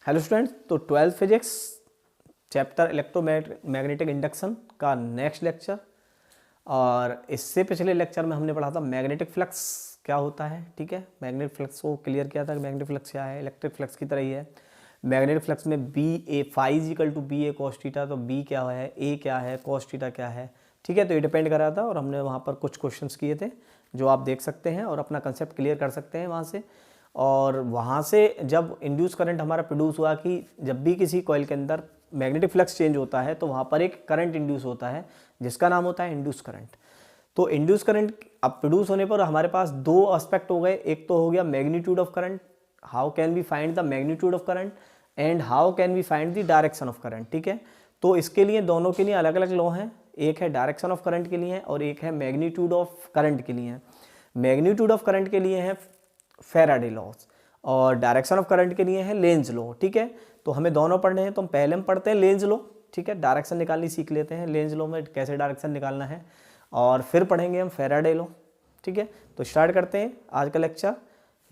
Hello students, तो 12th physics chapter electromagnetic induction का next lecture. और इससे पिछले लेक्चर में हमने पढ़ा था मैग्नेटिक फ्लक्स क्या होता है। ठीक है, मैग्नेटिक फ्लक्स को क्लियर किया था कि मैग्नेटिक फ्लक्स क्या है, इलेक्ट्रिक फ्लक्स की तरह ही है। मैग्नेटिक फ्लक्स में B A phi is equal to B A cos theta, तो बी क्या है, ए क्या है, कॉस थीटा क्या है। ठीक है, तो ये डिपेंड कर रहा था और हमने वहाँ पर कुछ क्वेश्चंस किए थे जो आप देख सकते हैं और अपना कंसेप्ट क्लियर कर सकते हैं वहाँ से। और वहाँ से जब इंड्यूस करंट हमारा प्रोड्यूस हुआ कि जब भी किसी कॉइल के अंदर मैग्नेटिक फ्लक्स चेंज होता है तो वहाँ पर एक करंट इंड्यूस होता है जिसका नाम होता है इंड्यूस करंट। तो इंड्यूस करंट अब प्रोड्यूस होने पर हमारे पास दो एस्पेक्ट हो गए, एक तो हो गया magnitude of current, how can we find the magnitude of current, and how can we find the direction of current. ठीक है, तो इसके लिए दोनों के लिए अलग अलग लॉ हैं, एक है डायरेक्शन ऑफ करंट के लिए और एक है मैग्नीट्यूड ऑफ करंट के लिए। मैग्नीट्यूड ऑफ करंट के लिए है फैराडे लॉज और डायरेक्शन ऑफ करंट के लिए है लेंज लॉ। ठीक है, तो हमें दोनों पढ़ने हैं, तो हम पहले हम पढ़ते हैं लेंज लॉ। ठीक है, डायरेक्शन निकालनी सीख लेते हैं, लेंज लॉ में कैसे डायरेक्शन निकालना है, और फिर पढ़ेंगे हम फैराडे लॉ। ठीक है, तो स्टार्ट करते हैं आज का लेक्चर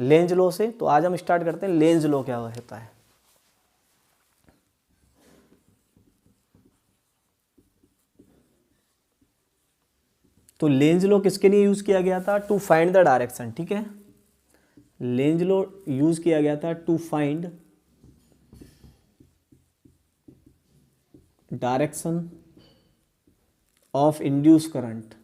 लेंज लॉ से। तो आज हम स्टार्ट करते हैं लेंज लॉ क्या होता है। तो लेंज लॉ किसके लिए यूज किया गया था? To find the direction. ठीक है, लेंज लॉ यूज किया गया था to find direction of induce current.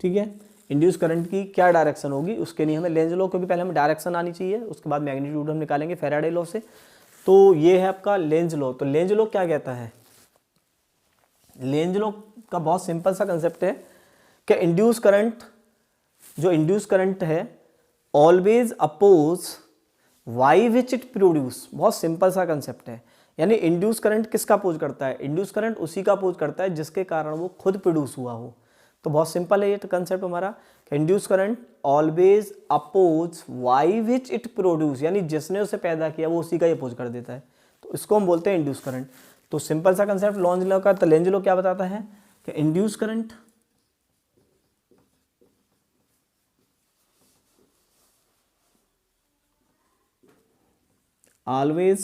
ठीक है, इंड्यूस करंट की क्या डायरेक्शन होगी उसके लिए हमें लेंज लॉ, क्योंकि पहले हमें डायरेक्शन आनी चाहिए, उसके बाद मैग्नीट्यूड हम निकालेंगे फैराडे लॉ से। तो ये है आपका लेंज लॉ। तो लेंज लॉ क्या कहता है? लेंज लॉ का बहुत सिंपल सा कंसेप्ट है कि इंड्यूस करंट, जो इंड्यूस करंट है, always oppose by which it produce. बहुत सिंपल सा कंसेप्ट है, यानी इंड्यूस करंट किसका अपोज करता है? इंड्यूस करंट उसी का अपोज करता है जिसके कारण वो खुद प्रोड्यूस हुआ हो। तो बहुत सिंपल है ये कंसेप्ट हमारा, induce current always oppose by which it produce, यानी जिसने उसे पैदा किया वो उसी का ही अपोज कर देता है, तो इसको हम बोलते हैं इंड्यूस करंट। तो सिंपल सा कंसेप्ट लेंज लॉ का। तो लेंज लॉ क्या बताता है कि induce current always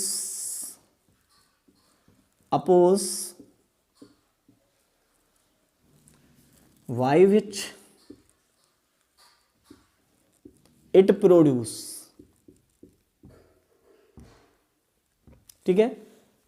oppose y which it produce। ठीक है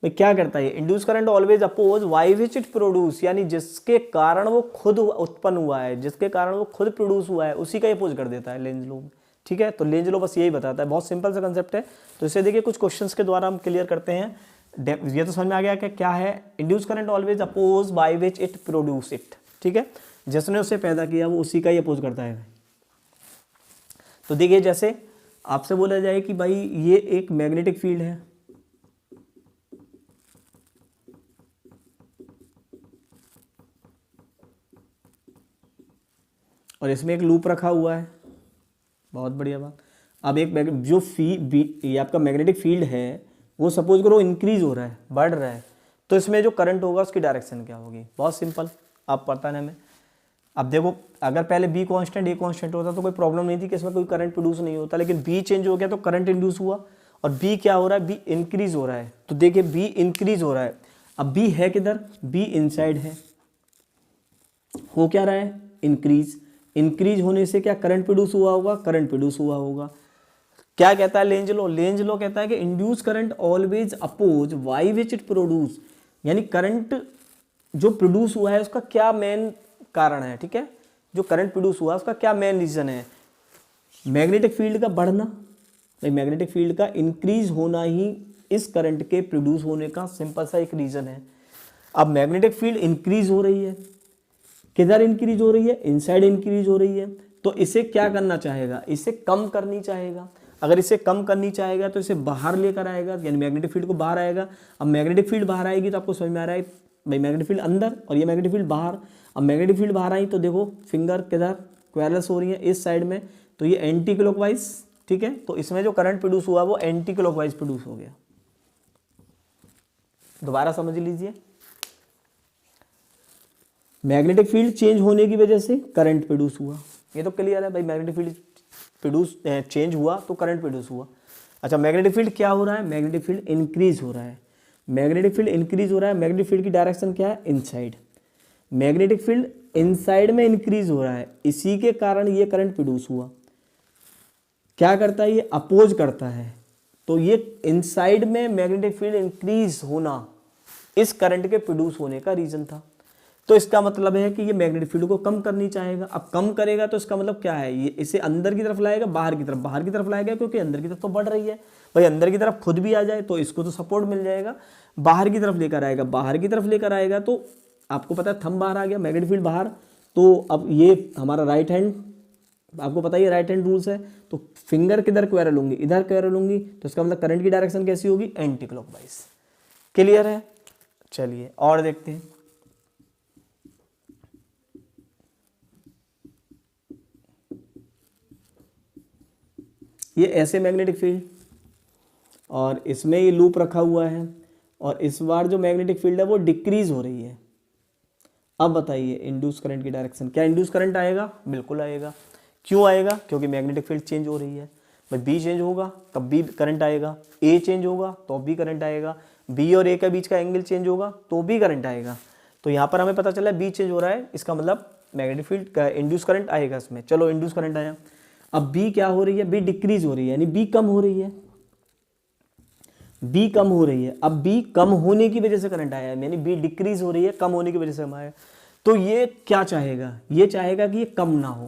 भाई, क्या करता है induce current? Always oppose by which it produce, यानी जिसके कारण वो खुद उत्पन्न हुआ है, जिसके कारण वो खुद प्रोड्यूस हुआ है, उसी का अपोज कर देता है लेंज लॉ। ठीक है, तो लेंज लॉ बस यही बताता है, बहुत सिंपल सा कंसेप्ट है। तो इसे देखिए कुछ क्वेश्चंस के द्वारा हम क्लियर करते हैं। ये तो समझ में आ गया कि क्या है induce current always oppose by which it produce it. ठीक है, जिसने उसे पैदा किया वो उसी का ही अपोज करता है। तो देखिए, जैसे आपसे बोला जाए कि भाई ये एक मैग्नेटिक फील्ड है, और इसमें एक लूप रखा हुआ है, बहुत बढ़िया बात। अब एक जो ये आपका मैग्नेटिक फील्ड है वो सपोज करो इंक्रीज हो रहा है, बढ़ रहा है, तो इसमें जो करंट होगा उसकी डायरेक्शन क्या होगी? बहुत सिंपल, आप पता है हमें। अब देखो, अगर पहले बी कांस्टेंट ए कांस्टेंट होता तो कोई प्रॉब्लम नहीं थी कि इसमें कोई करंट प्रोड्यूस नहीं होता, लेकिन बी चेंज हो गया तो करंट इंड्यूस हुआ। और बी क्या हो रहा है? बी इंक्रीज हो रहा है। तो देखिए बी इंक्रीज हो रहा है, अब बी है किधर? बी इनसाइड है, हो क्या रहा है? इंक्रीज। इंक्रीज होने से क्या करंट प्रोड्यूस हुआ होगा? करंट प्रोड्यूस हुआ होगा। क्या कहता है लेंज लॉ? लेंज लॉ कहता है कि induce current always oppose by which it produce, यानी करंट जो प्रोड्यूस हुआ है उसका क्या मेन कारण है। ठीक है, जो करंट प्रोड्यूस हुआ उसका क्या मेन रीजन है? मैग्नेटिक फील्ड का बढ़ना, मैग्नेटिक फील्ड का इंक्रीज होना ही इस करंट के प्रोड्यूस होने का सिंपल सा एक रीजन है। अब मैग्नेटिक फील्ड इंक्रीज हो रही है, किधर इंक्रीज हो रही है? इनसाइड इंक्रीज हो रही है, तो इसे क्या करना चाहेगा? इसे कम करनी चाहेगा। अगर इसे कम करनी चाहेगा तो इसे बाहर लेकर आएगा, यानी मैग्नेटिक फील्ड को बाहर आएगा। अब मैग्नेटिक फील्ड बाहर आएगी तो आपको समझ में आ रहा है भाई मैग्नेटिक फील्ड अंदर और ये मैग्नेटिक फील्ड बाहर। अब मैग्नेटिक फील्ड बाहर आई तो देखो फिंगर किधर क्वेरल्स हो रही है, इस साइड में, तो ये एंटी क्लॉकवाइज। ठीक है, तो इसमें जो करंट प्रोड्यूस हुआ वो एंटी क्लॉकवाइज प्रोड्यूस हो गया। दोबारा समझ लीजिए, मैग्नेटिक फील्ड चेंज होने की वजह से करंट प्रोड्यूस हुआ, ये तो क्लियर है भाई। मैग्नेटिक फील्ड प्रोड्यूस चेंज हुआ तो करंट प्रोड्यूस हुआ। अच्छा, मैग्नेटिक फील्ड क्या हो रहा है, मैग्नेटिक फील्ड इंक्रीज हो रहा है, मैग्नेटिक फील्ड इंक्रीज हो रहा है। मैग्नेटिक फील्ड की डायरेक्शन क्या है, इनसाइड। मैग्नेटिक फील्ड इनसाइड में इंक्रीज हो रहा है, इसी के कारण ये करंट प्रोड्यूस हुआ। क्या करता है, ये अपोज करता है। तो ये इनसाइड में मैग्नेटिक फील्ड इंक्रीज होना इस करंट के प्रोड्यूस होने का रीजन था। तो इसका मतलब है कि ये मैग्नेटिक फील्ड को कम करनी चाहेगा। अब कम करेगा तो इसका मतलब क्या है, ये इसे अंदर की तरफ लाएगा, बाहर की तरफ लाएगा, क्योंकि अंदर की तरफ तो बढ़ रही है। भाई अंदर की तरफ खुद भी आ जाए तो इसको तो सपोर्ट मिल जाएगा। बाहर की तरफ लेकर आएगा, बाहर की तरफ लेकर आएगा तो आपको पता है थंब बाहर आ गया, मैग्नेटिक फील्ड बाहर। तो अब ये हमारा राइट हैंड, आपको पता ही है राइट हैंड रूल्स है, तो फिंगर किधर क्वेरल होंगी, इधर क्वेरल होंगी, तो इसका मतलब करंट की डायरेक्शन कैसी होगी, एंटी क्लॉकवाइज। क्लियर है। चलिए और देखते हैं। ये ऐसे मैग्नेटिक फील्ड और इसमें ये लूप रखा हुआ है और इस बार जो मैग्नेटिक फील्ड है वो डिक्रीज हो रही है। अब बताइए इंड्यूस करंट की डायरेक्शन, क्या इंड्यूस करंट आएगा, बिल्कुल आएगा। क्यों आएगा, क्योंकि मैग्नेटिक फील्ड चेंज हो रही है। भाई बी चेंज होगा तब भी करंट आएगा, ए चेंज होगा तो भी करंट आएगा, बी और ए के बीच का एंगल चेंज होगा तो भी करंट आएगा। तो यहाँ पर हमें पता चला बी चेंज हो रहा है, इसका मतलब मैग्नेटिक फील्ड का इंड्यूस करंट आएगा इसमें। चलो इंड्यूस करंट आया। अब बी क्या हो रही है, बी डिक्रीज हो रही है, यानी बी कम हो रही है, बी कम हो रही है। अब बी कम होने की वजह से करंट आया है, यानी बी डिक्रीज हो रही है, कम होने की वजह से हम आया। तो ये क्या चाहेगा, ये चाहेगा कि ये कम ना हो।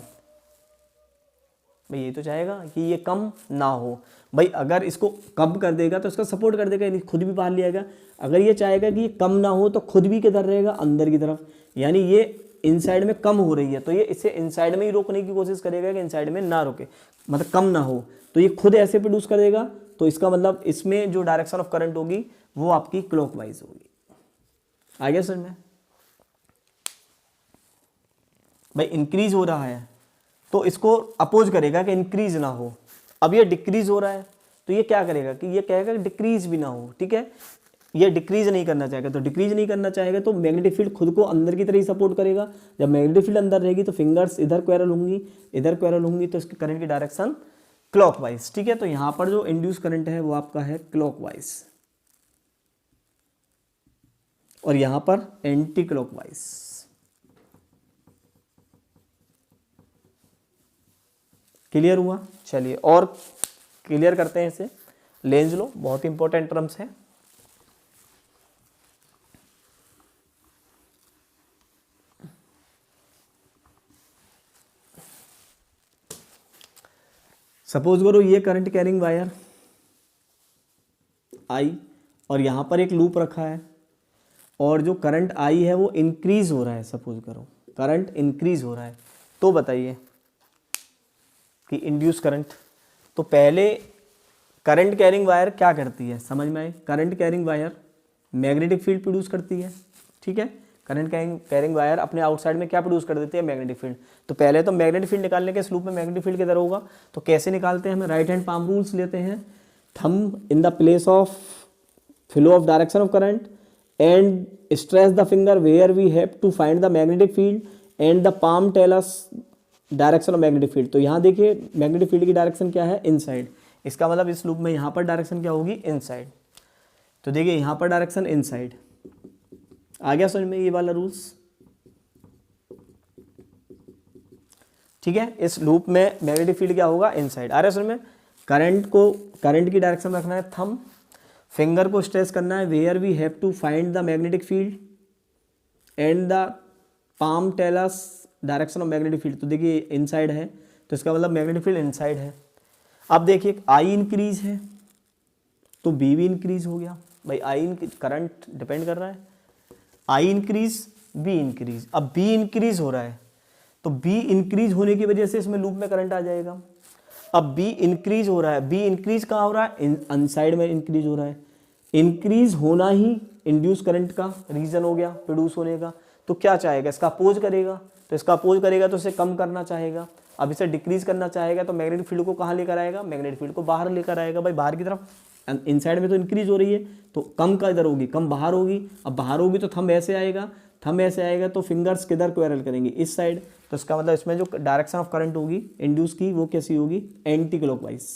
भाई ये तो चाहेगा कि ये कम ना हो। भाई अगर इसको कम कर देगा तो इसका सपोर्ट कर देगा, यानी खुद भी बाहर ले आएगा। अगर ये चाहेगा कि ये कम ना हो तो खुद भी किधर रहेगा, अंदर की तरफ, यानी ये इनसाइड में कम हो रही है तो ये इसे इनसाइड में ही रोकने की कोशिश करेगा कि इनसाइड में ना रोके, मतलब कम ना हो। तो ये खुद ऐसे प्रोड्यूस करेगा, तो इसका मतलब इसमें जो डायरेक्शन ऑफ करंट होगी वो आपकी क्लॉकवाइज होगी। आ गया समझ में। भाई इंक्रीज हो रहा है तो इसको अपोज करेगा कि इंक्रीज ना हो। अब ये डिक्रीज हो रहा है तो ये क्या करेगा कि ये कहेगा कि डिक्रीज भी ना हो। ठीक है, ये डिक्रीज नहीं करना चाहेगा, तो डिक्रीज नहीं करना चाहेगा तो मैग्नेटिक फील्ड खुद को अंदर की तरह ही सपोर्ट करेगा। जब मैग्नेटिक फील्ड अंदर रहेगी तो फिंगर्स इधर क्वेरल होंगी, इधर क्वेरल होंगी, तो इसके करंट की डायरेक्शन क्लॉकवाइज। ठीक है, तो यहाँ पर जो इंड्यूस करंट है वो आपका है क्लॉकवाइज और यहाँ पर एंटी क्लॉकवाइज। क्लियर हुआ। चलिए और क्लियर करते हैं इसे। लेंज लो बहुत इंपॉर्टेंट टर्म्स है। सपोज करो ये करंट कैरिंग वायर आई और यहाँ पर एक लूप रखा है और जो करंट आई है वो इंक्रीज हो रहा है। सपोज करो करंट इंक्रीज हो रहा है, तो बताइए कि इंड्यूस करंट। तो पहले करंट कैरिंग वायर क्या करती है, समझ में आए। Current carrying wire magnetic field produce करती है। ठीक है, करंट कैरिंग वायर अपने आउटसाइड में क्या प्रोड्यूस कर देती है, मैग्नेटिक फील्ड। तो पहले तो मैग्नेटिक फील्ड निकालने के इस लूप में मैग्नेटिक फील्ड किधर होगा, तो कैसे निकालते हैं, हमें राइट हैंड पाम रूल्स लेते हैं। Thumb in the place of flow of direction of current and stress the finger where we have to find the magnetic field and the palm tell us direction of magnetic field. तो यहाँ देखिए magnetic field की direction क्या है, inside. इसका मतलब इस loop में यहाँ पर डायरेक्शन क्या होगी, इनसाइड। तो देखिए यहाँ पर डायरेक्शन इनसाइड। आ गया समझ में ये वाला रूल्स। ठीक है, इस लूप में मैग्नेटिक फील्ड क्या होगा, इनसाइड। आ रहा है समझ में। करंट की डायरेक्शन रखना है थंब, फिंगर को स्ट्रेस करना है where we have to find the magnetic field and the palm tell us direction of magnetic field. तो देखिए इनसाइड है तो इसका मतलब मैग्नेटिक फील्ड इनसाइड है। अब देखिए आई इंक्रीज है तो बी भी इंक्रीज हो गया। भाई आई करंट डिपेंड कर रहा है, आई इंक्रीज बी इंक्रीज। अब बी इंक्रीज हो रहा है तो बी इंक्रीज होने की वजह से इसमें लूप में करंट आ जाएगा। अब बी इंक्रीज हो रहा है, बी इंक्रीज कहाँ हो रहा है, इनसाइड में इंक्रीज हो रहा है। इंक्रीज होना ही इंड्यूस करंट का रीजन हो गया प्रोड्यूस होने का। तो क्या चाहेगा, इसका अपोज करेगा। तो इसका अपोज करेगा तो इसे कम करना चाहेगा। अब इसे डिक्रीज करना चाहेगा तो मैग्नेटिक फील्ड को कहाँ लेकर आएगा, मैग्नेटिक फील्ड को बाहर लेकर आएगा। भाई बाहर की तरफ, इनसाइड में तो इंक्रीज हो रही है तो कम का इधर होगी, कम बाहर होगी। अब बाहर होगी तो थंब ऐसे आएगा, थंब ऐसे आएगा तो फिंगर्स किधर क्वेरल करेंगे, इस साइड। तो इसका मतलब इसमें जो डायरेक्शन ऑफ करंट होगी इंड्यूस की वो कैसी होगी, एंटी क्लॉकवाइज।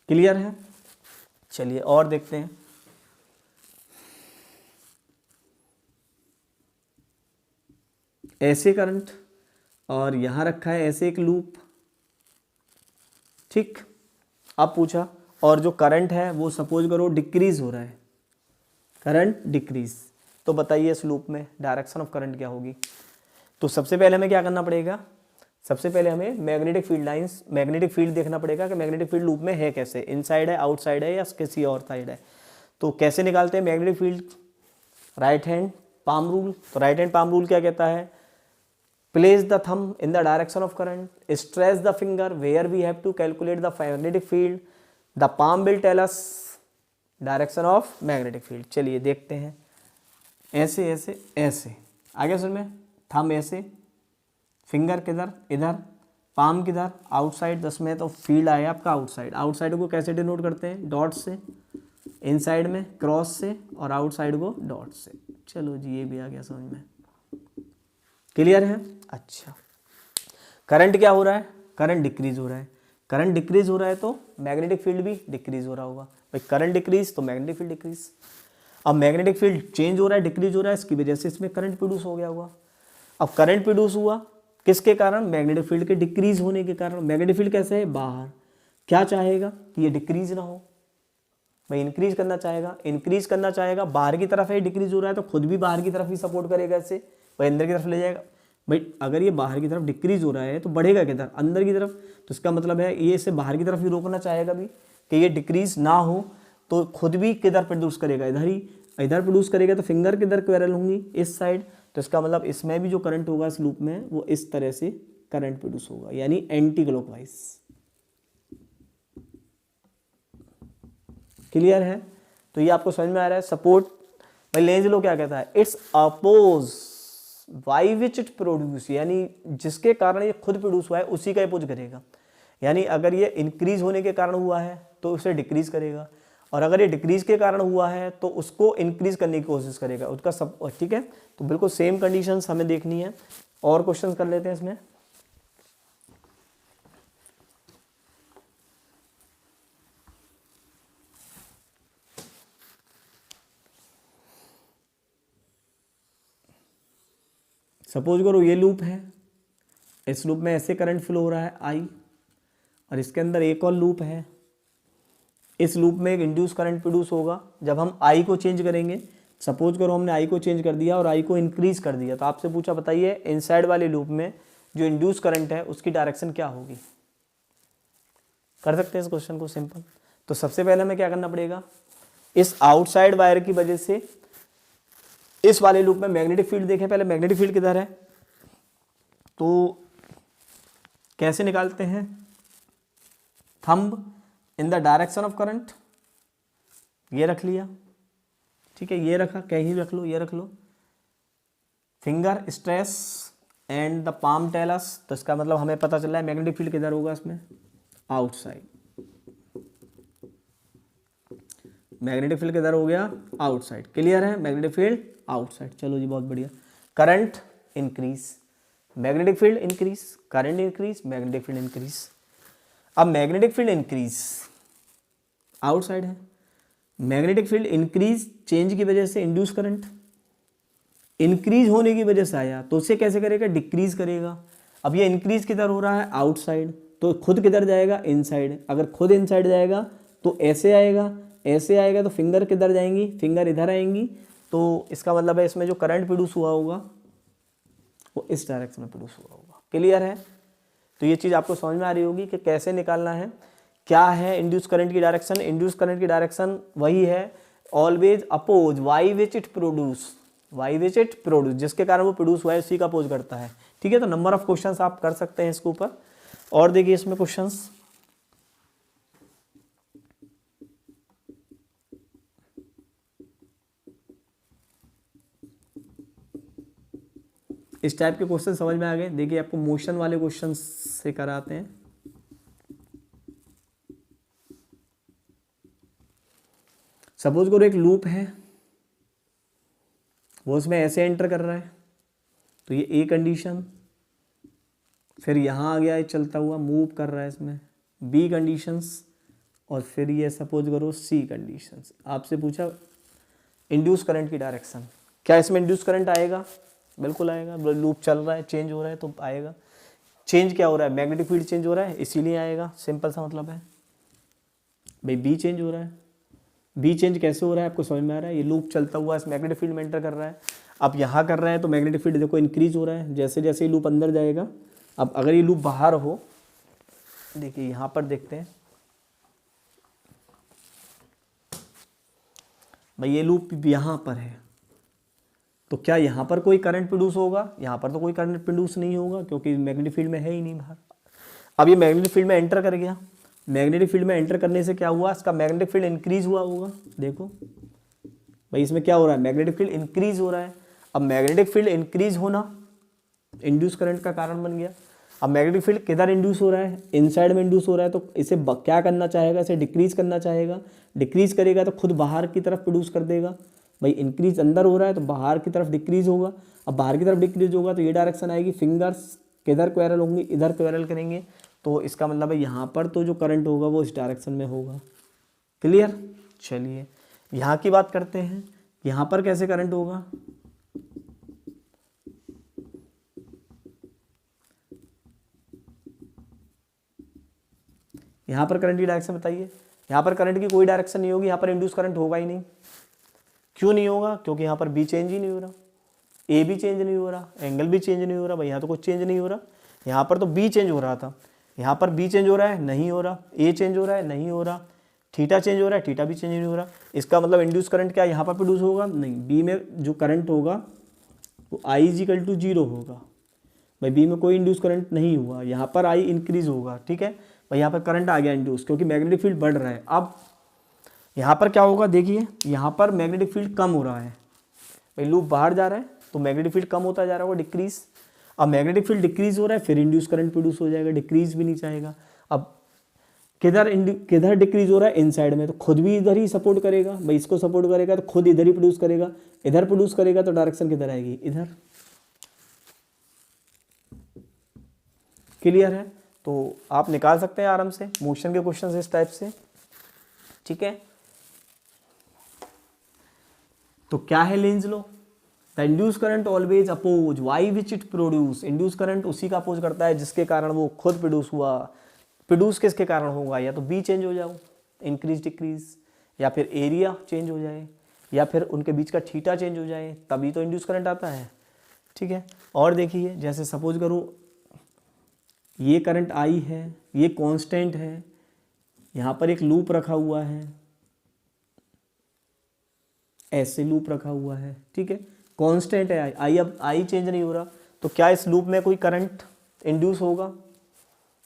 क्लियर है। चलिए और देखते हैं। ऐसे करंट और यहां रखा है ऐसे एक लूप, ठीक। अब पूछा और जो करंट है वो सपोज करो डिक्रीज हो रहा है, करंट डिक्रीज, तो बताइए इस लूप में डायरेक्शन ऑफ करंट क्या होगी। तो सबसे पहले हमें क्या करना पड़ेगा, सबसे पहले हमें magnetic field lines, magnetic field देखना पड़ेगा कि मैग्नेटिक फील्ड लूप में है कैसे, इनसाइड है, आउटसाइड है या किसी और साइड है। तो कैसे निकालते हैं magnetic field, right hand palm rule. तो राइट हैंड पाम रूल क्या कहता है, place the thumb in the direction of current, stretch the finger where we have to calculate the magnetic field, the palm will tell us direction of magnetic field। चलिए देखते हैं, ऐसे ऐसे ऐसे आगे सुन में, थंब ऐसे, फिंगर किधर, इधर, पाम किधर, आउटसाइड, 10 में तो फील्ड आया आपका आउटसाइड। आउटसाइड को कैसे डिनोट करते हैं, डॉट से, इनसाइड में क्रॉस से और आउटसाइड को डॉट से। चलो जी ये भी आ गया समझ में, क्लियर है। अच्छा करंट क्या हो रहा है, करंट डिक्रीज हो रहा है, करंट डिक्रीज हो रहा है तो मैग्नेटिक फील्ड भी डिक्रीज हो रहा होगा भाई, करंट डिक्रीज तो मैग्नेटिक फील्ड डिक्रीज। अब मैग्नेटिक फील्ड चेंज हो रहा है, डिक्रीज हो रहा है, इसकी वजह से इसमें करंट प्रोड्यूस हो गया होगा। अब करंट प्रोड्यूस हुआ किसके कारण, मैग्नेटिक फील्ड के डिक्रीज होने के कारण। मैग्नेटिक फील्ड कैसे है, बाहर, क्या चाहेगा कि ये डिक्रीज ना हो भाई, इंक्रीज करना चाहेगा, इंक्रीज करना चाहेगा, बाहर की तरफ है डिक्रीज हो रहा है तो खुद भी बाहर की तरफ ही सपोर्ट करेगा इससे भाई, अंदर की तरफ ले जाएगा भाई। अगर ये बाहर की तरफ डिक्रीज हो रहा है तो बढ़ेगा किधर, अंदर की तरफ। तो इसका मतलब है ये इसे बाहर की तरफ ही रोकना चाहेगा भी कि ये डिक्रीज ना हो, तो खुद भी किधर प्रोड्यूस करेगा, इधर ही, इधर प्रोड्यूस करेगा तो फिंगर किधर पैरेलल होंगी, इस साइड। तो इसका मतलब इसमें भी जो करंट होगा इस लूप में वो इस तरह से करंट प्रोड्यूस होगा, यानी एंटी क्लॉकवाइज। क्लियर है। तो ये आपको समझ में आ रहा है। सपोर्ट भाई लेंज लॉ क्या कहता है, it's oppose by which it produce, यानी जिसके कारण ये खुद प्रोड्यूस हुआ है उसी का अपोज करेगा। यानी अगर ये इंक्रीज होने के कारण हुआ है तो उसे डिक्रीज करेगा, और अगर ये डिक्रीज के कारण हुआ है तो उसको इंक्रीज करने की कोशिश करेगा उसका सब, ठीक है। तो बिल्कुल सेम कंडीशंस हमें देखनी है। और क्वेश्चंस कर लेते हैं इसमें। सपोज करो ये लूप है, इस लूप में ऐसे करंट फ्लो हो रहा है आई, और इसके अंदर एक और लूप है, इस लूप में एक इंड्यूस करंट प्रोड्यूस होगा जब हम आई को चेंज करेंगे। सपोज करो हमने आई को चेंज कर दिया और आई को इंक्रीज कर दिया, तो आपसे पूछा बताइए इनसाइड वाले लूप में जो इंड्यूस करंट है उसकी डायरेक्शन क्या होगी। कर सकते हैं इस क्वेश्चन को सिंपल। तो सबसे पहले हमें क्या करना पड़ेगा, इस आउटसाइड वायर की वजह से इस वाले लूप में मैग्नेटिक फील्ड देखें पहले, मैग्नेटिक फील्ड किधर है, तो कैसे निकालते हैं, thumb in the direction of current, ये रख लिया, ठीक है, ये रखा, कहीं रख लो, ये रख लो, finger stress and the palm tells. तो इसका मतलब हमें पता चला है मैग्नेटिक फील्ड किधर होगा इसमें, आउटसाइड। मैग्नेटिक फील्ड किधर हो गया, आउटसाइड। क्लियर है, मैग्नेटिक फील्ड आउटसाइड। चलो जी बहुत बढ़िया। Current increase, magnetic field increase, current increase, magnetic field increase. अब मैग्नेटिक फील्ड इंक्रीज आउटसाइड है, मैग्नेटिक फील्ड इंक्रीज चेंज की वजह से इंड्यूस करंट इंक्रीज होने की वजह से आया, तो उसे कैसे करेगा, डिक्रीज करेगा। अब ये इंक्रीज किधर हो रहा है, आउटसाइड, तो खुद किधर जाएगा, इनसाइड। अगर खुद इनसाइड जाएगा तो ऐसे आएगा, ऐसे आएगा तो फिंगर किधर जाएंगी, फिंगर इधर आएंगी। तो इसका मतलब है इसमें जो करंट प्रोड्यूस हुआ होगा वो इस डायरेक्शन में प्रोड्यूस हुआ होगा। क्लियर है। तो ये चीज़ आपको समझ में आ रही होगी कि कैसे निकालना है। क्या है इंड्यूस करंट की डायरेक्शन, इंड्यूस करंट की डायरेक्शन वही है always oppose by which it produce, by which it produce, जिसके कारण वो प्रोड्यूस हुआ है उसी का अपोज करता है। ठीक है, तो नंबर ऑफ क्वेश्चंस आप कर सकते हैं इसके ऊपर। और देखिए इसमें क्वेश्चंस, इस टाइप के क्वेश्चन समझ में आ गए। देखिए आपको मोशन वाले क्वेश्चन से कराते हैं। सपोज करो एक लूप है, वो इसमें ऐसे एंटर कर रहा है, तो ये ए कंडीशन, फिर यहाँ आ गया ये चलता हुआ मूव कर रहा है इसमें बी कंडीशंस, और फिर ये सपोज करो सी कंडीशंस। आपसे पूछा इंड्यूस करंट की डायरेक्शन, क्या इसमें इंड्यूस करंट आएगा? बिल्कुल आएगा, लूप चल रहा है, चेंज हो रहा है तो आएगा। चेंज क्या हो रहा है? मैग्नेटिक फील्ड चेंज हो रहा है, इसीलिए आएगा, सिंपल सा मतलब है भाई। बी चेंज हो रहा है, बी चेंज कैसे हो रहा है आपको समझ में आ रहा है? ये लूप चलता हुआ इस मैग्नेटिक फील्ड में एंटर कर रहा है, अब यहाँ कर रहा है तो मैग्नेटिक फील्ड देखो इंक्रीज हो रहा है जैसे जैसे ये लूप अंदर जाएगा। अब अगर ये लूप बाहर हो, देखिए यहाँ पर देखते हैं भाई, ये लूप यहाँ पर है, तो क्या यहाँ पर कोई करंट प्रोड्यूस होगा? यहाँ पर तो कोई करंट प्रोड्यूस नहीं होगा क्योंकि मैग्नेटिक फील्ड में है ही नहीं बाहर। अब ये मैग्नेटिक फील्ड में एंटर कर गया, मैग्नेटिक फील्ड में एंटर करने से क्या हुआ? इसका मैग्नेटिक फील्ड इंक्रीज हुआ होगा। देखो भाई इसमें क्या हो रहा है? मैग्नेटिक फील्ड इंक्रीज हो रहा है। अब मैग्नेटिक फील्ड इंक्रीज होना इंड्यूस करंट का कारण बन गया। अब मैग्नेटिक फील्ड किधर इंड्यूस हो रहा है? इनसाइड में इंड्यूस हो रहा है, तो इसे क्या करना चाहेगा? इसे डिक्रीज करना चाहेगा। डिक्रीज करेगा तो खुद बाहर की तरफ प्रोड्यूस कर देगा। भाई इंक्रीज अंदर हो रहा है तो बाहर की तरफ डिक्रीज होगा। अब बाहर की तरफ डिक्रीज होगा तो ये डायरेक्शन आएगी, फिंगर्स किधर क्वेरल होंगी? इधर क्वेरल करेंगे, तो इसका मतलब है यहाँ पर तो जो करंट होगा वो इस डायरेक्शन में होगा। क्लियर? चलिए यहाँ की बात करते हैं, यहाँ पर कैसे करंट होगा? यहाँ पर करंट की डायरेक्शन बताइए। यहाँ पर करंट की कोई डायरेक्शन नहीं होगी, यहाँ पर इंड्यूस करंट होगा ही नहीं। क्यों नहीं होगा? क्योंकि यहाँ पर बी चेंज ही नहीं हो रहा, ए भी चेंज नहीं हो रहा, एंगल भी चेंज नहीं हो रहा। भाई यहाँ तो कुछ चेंज नहीं हो रहा, यहाँ पर तो बी चेंज हो रहा था, यहाँ पर बी चेंज हो रहा है, नहीं हो रहा। ए चेंज हो रहा है, नहीं हो रहा। थीटा चेंज हो रहा है, थीटा भी चेंज नहीं हो रहा। इसका मतलब इंड्यूस करंट क्या यहाँ पर प्रोड्यूस होगा? नहीं। बी में जो करंट होगा वो आई इज इक्वल टू 0 होगा। भाई बी में कोई इंड्यूस करंट नहीं हुआ, यहाँ पर आई इंक्रीज होगा। ठीक है भाई, यहाँ पर करंट आ गया इंड्यूस क्योंकि मैग्नेटिक फील्ड बढ़ रहा है। अब यहाँ पर क्या होगा? देखिए यहाँ पर मैग्नेटिक फील्ड कम हो रहा है, भाई लूप बाहर जा रहा है तो मैग्नेटिक फील्ड कम होता जा रहा होगा, डिक्रीज। अब मैग्नेटिक फील्ड डिक्रीज हो रहा है, फिर इंड्यूस करंट प्रोड्यूस हो जाएगा, डिक्रीज भी नहीं चाहेगा। अब किधर डिक्रीज हो रहा है? इनसाइड में, तो खुद भी इधर ही सपोर्ट करेगा। भाई इसको सपोर्ट करेगा तो खुद इधर ही प्रोड्यूस करेगा, इधर प्रोड्यूस करेगा तो डायरेक्शन किधर आएगी? इधर। क्लियर है? तो आप निकाल सकते हैं आराम से मोशन के क्वेश्चन इस टाइप से। ठीक है, तो क्या है Lenz law? The induce current always oppose by which it produce. Induce current उसी का अपोज करता है जिसके कारण वो खुद प्रोड्यूस हुआ। प्रोड्यूस किसके कारण होगा? या तो बी चेंज हो जाओ, इंक्रीज डिक्रीज, या फिर एरिया चेंज हो जाए, या फिर उनके बीच का थीटा चेंज हो जाए, तभी तो इंड्यूस करंट आता है। ठीक है, और देखिए जैसे सपोज करो ये करंट आई है, ये कांस्टेंट है, यहाँ पर एक लूप रखा हुआ है, ऐसे लूप रखा हुआ है। ठीक है, कांस्टेंट है आई, अब आई चेंज नहीं हो रहा, तो क्या इस लूप में कोई करंट इंड्यूस होगा?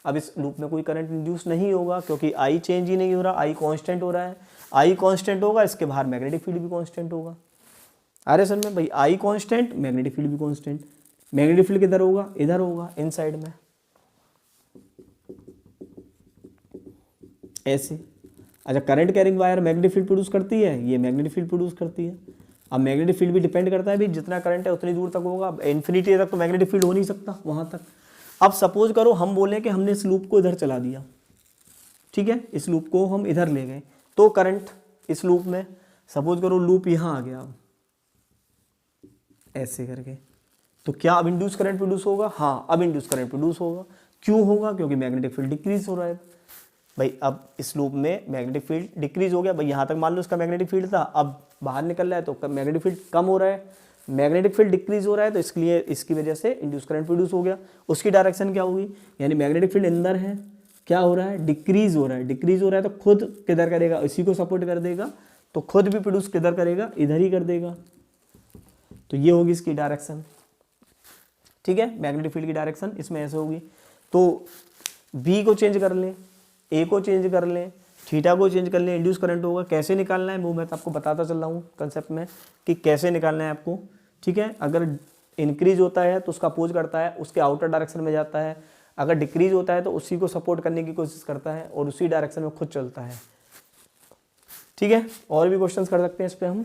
अब इस लूप में कोई करंट इंड्यूस नहीं होगा क्योंकि आई चेंज ही नहीं हो रहा, आई कांस्टेंट हो रहा है। आई कांस्टेंट होगा, इसके बाहर मैग्नेटिक फील्ड भी कांस्टेंट होगा। अरे सर में भाई आई कांस्टेंट, मैग्नेटिक फील्ड भी कांस्टेंट। मैग्नेटिक फील्ड किधर होगा? इधर होगा, इनसाइड में, ऐसे। अच्छा, current carrying wire magnetic field produce करती है, ये मैग्नेटिक फील्ड प्रोड्यूस करती है। अब मैग्नेटिक फील्ड भी डिपेंड करता है भाई, जितना करंट है उतनी दूर तक होगा, इन्फिनिटी तक तो मैग्नेटिक फील्ड हो नहीं सकता वहाँ तक। अब सपोज करो हम बोलें कि हमने इस लूप को इधर चला दिया, ठीक है, इस लूप को हम इधर ले गए, तो करंट इस लूप में, सपोज करो लूप यहाँ आ गया, अब ऐसे करके, तो क्या अब इंड्यूस करंट प्रोड्यूस होगा? हाँ, अब इंड्यूस करंट प्रोड्यूस होगा। क्यों होगा? क्योंकि मैग्नेटिक फील्ड डिक्रीज हो रहा है भाई। अब इस लूप में मैग्नेटिक फील्ड डिक्रीज हो गया भाई, यहाँ तक मान लो इसका मैग्नेटिक फील्ड था, अब बाहर निकल रहा है तो मैग्नेटिक फील्ड कम हो रहा है, मैग्नेटिक फील्ड डिक्रीज हो रहा है, तो इसके लिए इसकी वजह से इंड्यूस करंट प्रोड्यूस हो गया। उसकी डायरेक्शन क्या होगी? यानी मैग्नेटिक फील्ड अंदर है, क्या हो रहा है? डिक्रीज हो रहा है। डिक्रीज हो रहा है तो खुद किधर करेगा? इसी को सपोर्ट कर देगा, तो खुद भी प्रोड्यूस किधर करेगा? इधर ही कर देगा। तो ये होगी इसकी डायरेक्शन। ठीक है, मैग्नेटिक फील्ड की डायरेक्शन इसमें ऐसे होगी। तो बी को चेंज कर लें, ए को चेंज कर लें, थीटा को चेंज कर लें, इंड्यूस करंट होगा। कैसे निकालना है वो मैं तो आपको बताता चल रहा हूँ कंसेप्ट में कि कैसे निकालना है आपको। ठीक है, अगर इंक्रीज होता है तो उसका अपोज करता है, उसके आउटर डायरेक्शन में जाता है। अगर डिक्रीज होता है तो उसी को सपोर्ट करने की कोशिश करता है और उसी डायरेक्शन में खुद चलता है। ठीक है, और भी क्वेश्चंस कर सकते हैं इस पर हम।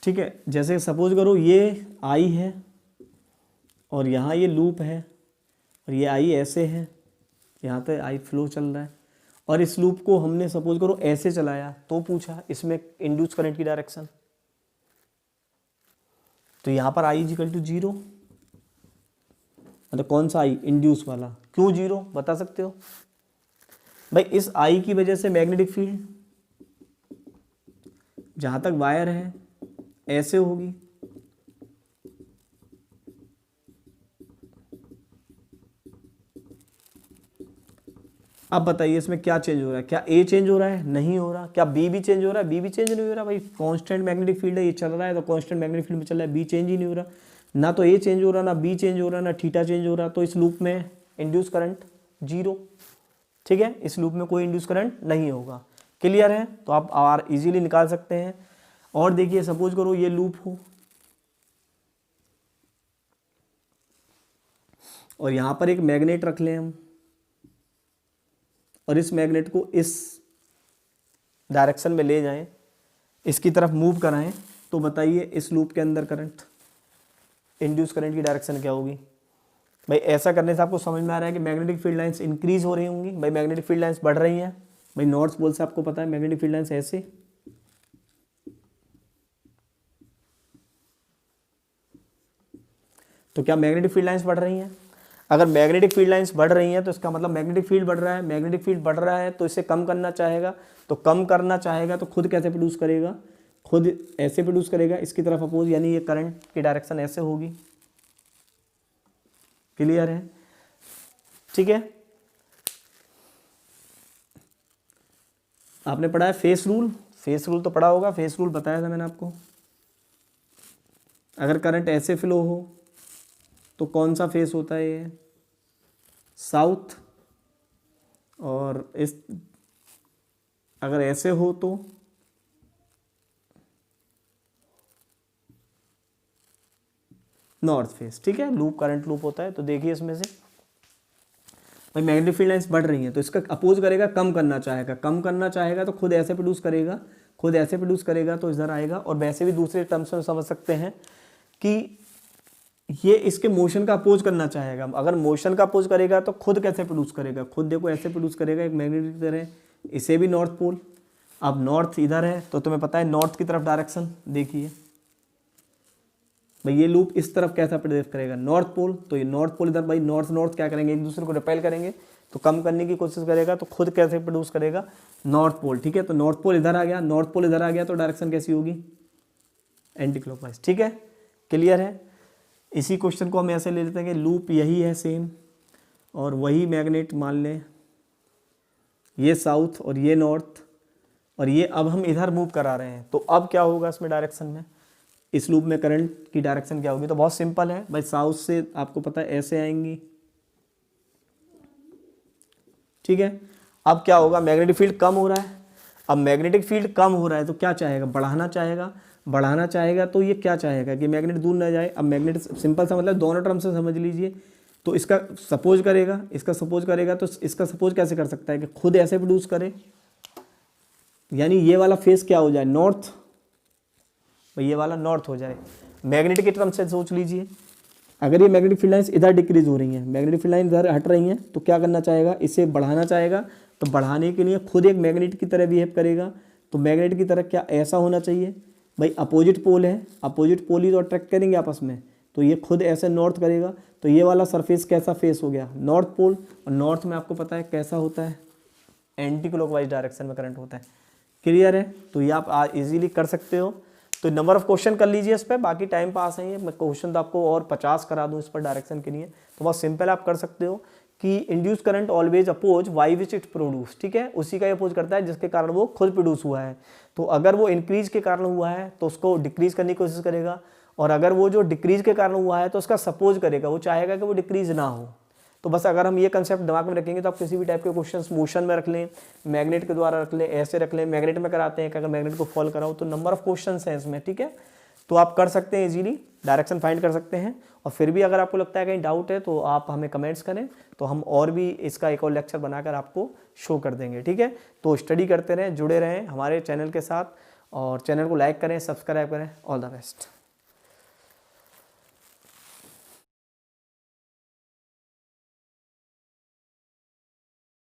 ठीक है, जैसे सपोज करो ये आई है और यहाँ ये लूप है और ये आई ऐसे है, यहाँ पे आई फ्लो चल रहा है और इस लूप को हमने सपोज करो ऐसे चलाया तो पूछा इसमें इंड्यूस करंट की डायरेक्शन, तो यहाँ पर आई इजिकल टू 0, मतलब कौन सा आई, इंड्यूस वाला। क्यों 0 बता सकते हो भाई? इस आई की वजह से मैग्नेटिक फील्ड जहाँ तक वायर है ऐसे होगी, अब बताइए इसमें क्या चेंज हो रहा है? क्या ए चेंज हो रहा है? नहीं हो रहा। क्या बी भी चेंज हो रहा है? बी भी चेंज नहीं हो रहा भाई, कांस्टेंट मैग्नेटिक फील्ड है, ये चल रहा है तो कांस्टेंट मैग्नेटिक फील्ड में चल रहा है, बी चेंज ही नहीं हो रहा। ना तो ए चेंज हो रहा, ना बी चेंज हो रहा, ना थीटा चेंज हो रहा, तो इस लूप में इंड्यूस करंट 0। ठीक है, इस लूप में कोई इंड्यूस करंट नहीं होगा। क्लियर है? तो आप आर इजीली निकाल सकते हैं। और देखिए सपोज करो ये लूप हो और यहाँ पर एक मैग्नेट रख लें हम और इस मैग्नेट को इस डायरेक्शन में ले जाएं, इसकी तरफ मूव कराएं, तो बताइए इस लूप के अंदर करंट, इंड्यूस करंट की डायरेक्शन क्या होगी? भाई ऐसा करने से आपको समझ में आ रहा है कि मैग्नेटिक फील्ड लाइंस इंक्रीज हो रही होंगी। भाई मैग्नेटिक फील्ड लाइंस बढ़ रही हैं भाई, नॉर्थ पोल से आपको पता है मैग्नेटिक फील्ड लाइंस ऐसे, तो क्या मैग्नेटिक फील्ड लाइंस बढ़ रही हैं? अगर मैग्नेटिक फील्ड लाइंस बढ़ रही हैं तो इसका मतलब मैग्नेटिक फील्ड बढ़ रहा है। मैग्नेटिक फील्ड बढ़ रहा है तो इसे कम करना चाहेगा, तो कम करना चाहेगा तो खुद कैसे प्रोड्यूस करेगा? खुद ऐसे प्रोड्यूस करेगा, इसकी तरफ अपोज, यानी ये करंट की डायरेक्शन ऐसे होगी। क्लियर है? ठीक है, आपने पढ़ा है फेस रूल? फेस रूल तो पढ़ा होगा, फेस रूल बताया था मैंने आपको। अगर करंट ऐसे फ्लो हो तो कौन सा फेस होता है? ये साउथ। और इस अगर ऐसे हो तो नॉर्थ फेस। ठीक है, लूप करंट लूप होता है। तो देखिए इसमें से भाई मैग्नेटिक फील्ड लाइंस बढ़ रही हैं तो इसका अपोज करेगा, कम करना चाहेगा। कम करना चाहेगा तो खुद ऐसे प्रोड्यूस करेगा, खुद ऐसे प्रोड्यूस करेगा तो इधर आएगा। और वैसे भी दूसरे टर्म्स में समझ सकते हैं कि ये इसके मोशन का अपोज करना चाहेगा। अगर मोशन का अपोज करेगा तो खुद कैसे प्रोड्यूस करेगा? खुद देखो ऐसे प्रोड्यूस करेगा, एक मैग्नेट की तरह, इसे भी नॉर्थ पोल। अब नॉर्थ इधर है तो तुम्हें पता है नॉर्थ की तरफ डायरेक्शन, देखिए भाई ये लूप इस तरफ कैसा प्रोड्यूस करेगा? North pole. तो ये नॉर्थ पोल इधर, भाई नॉर्थ नॉर्थ क्या करेंगे? एक दूसरे को रिपेल करेंगे, तो कम करने की कोशिश करेगा, तो खुद कैसे प्रोड्यूस करेगा? North pole. ठीक है, तो नॉर्थ पोल इधर आ गया, नॉर्थ पोल इधर आ गया, तो डायरेक्शन कैसी होगी? Anti clockwise. ठीक है, क्लियर है? इसी क्वेश्चन को हम ऐसे ले लेते हैं कि लूप यही है सेम और वही मैग्नेट मान लें, ये साउथ और ये नॉर्थ, और ये अब हम इधर मूव करा रहे हैं, तो अब क्या होगा इसमें डायरेक्शन में? इस लूप में करंट की डायरेक्शन क्या होगी? तो बहुत सिंपल है भाई, साउथ से आपको पता है ऐसे आएंगी। ठीक है, अब क्या होगा? मैग्नेटिक फील्ड कम हो रहा है। अब मैग्नेटिक फील्ड कम हो रहा है तो क्या चाहेगा? बढ़ाना चाहेगा। बढ़ाना चाहेगा तो ये क्या चाहेगा कि मैग्नेट दूर ना जाए। अब मैग्नेट सिंपल सा मतलब दोनों टर्म से समझ लीजिए। तो इसका सपोज करेगा, इसका सपोज करेगा, तो इसका सपोज कैसे कर सकता है कि खुद ऐसे प्रोड्यूस करे, यानी ये वाला फेस क्या हो जाए? नॉर्थ। ये वाला नॉर्थ हो जाए। मैग्नेटिक के टर्म से सोच लीजिए, अगर ये मैग्नेटिक फील्ड लाइंस इधर डिक्रीज हो रही हैं, मैग्नेटिक फील्ड लाइन इधर हट रही हैं, तो क्या करना चाहेगा? इसे बढ़ाना चाहेगा। तो बढ़ाने के लिए खुद एक मैग्नेट की तरह बिहेव करेगा। तो मैग्नेट की तरह क्या ऐसा होना चाहिए? भाई अपोजिट पोल है, अपोजिट पोल ही तो अट्रैक्ट करेंगे आपस में, तो ये खुद ऐसे नॉर्थ करेगा। तो ये वाला सरफेस कैसा फेस हो गया? North pole. और नॉर्थ में आपको पता है कैसा होता है? एंटी क्लॉकवाइज डायरेक्शन में करंट होता है। क्लियर है? तो ये आप इजीली कर सकते हो। तो नंबर ऑफ क्वेश्चन कर लीजिए इस पर, बाकी टाइम पास है। मैं क्वेश्चन तो आपको और 50 करा दूं इस पर डायरेक्शन के लिए, तो बहुत सिंपल आप कर सकते हो कि induce current always oppose by which it produce. ठीक है, उसी का अपोज करता है जिसके कारण वो खुद प्रोड्यूस हुआ है। तो अगर वो इंक्रीज के कारण हुआ है तो उसको डिक्रीज करने की कोशिश करेगा, और अगर वो जो डिक्रीज के कारण हुआ है तो उसका सपोज करेगा, वो चाहेगा कि वो डिक्रीज ना हो। तो बस अगर हम ये कंसेप्ट दिमाग में रखेंगे तो आप किसी भी टाइप के क्वेश्चंस मोशन में रख लें, मैग्नेट के द्वारा रख लें, ऐसे रख लें, मैग्नेट में कराते हैं कि अगर मैग्नेट को फॉल कराओ, तो नंबर ऑफ क्वेश्चंस हैं इसमें। ठीक है, तो आप कर सकते हैं, इजीली डायरेक्शन फाइंड कर सकते हैं। और फिर भी अगर आपको लगता है कहीं डाउट है तो आप हमें कमेंट्स करें, तो हम और भी इसका एक और लेक्चर बनाकर आपको शो कर देंगे। ठीक है, तो स्टडी करते रहें, जुड़े रहें हमारे चैनल के साथ, और चैनल को लाइक करें, सब्सक्राइब करें। All the best.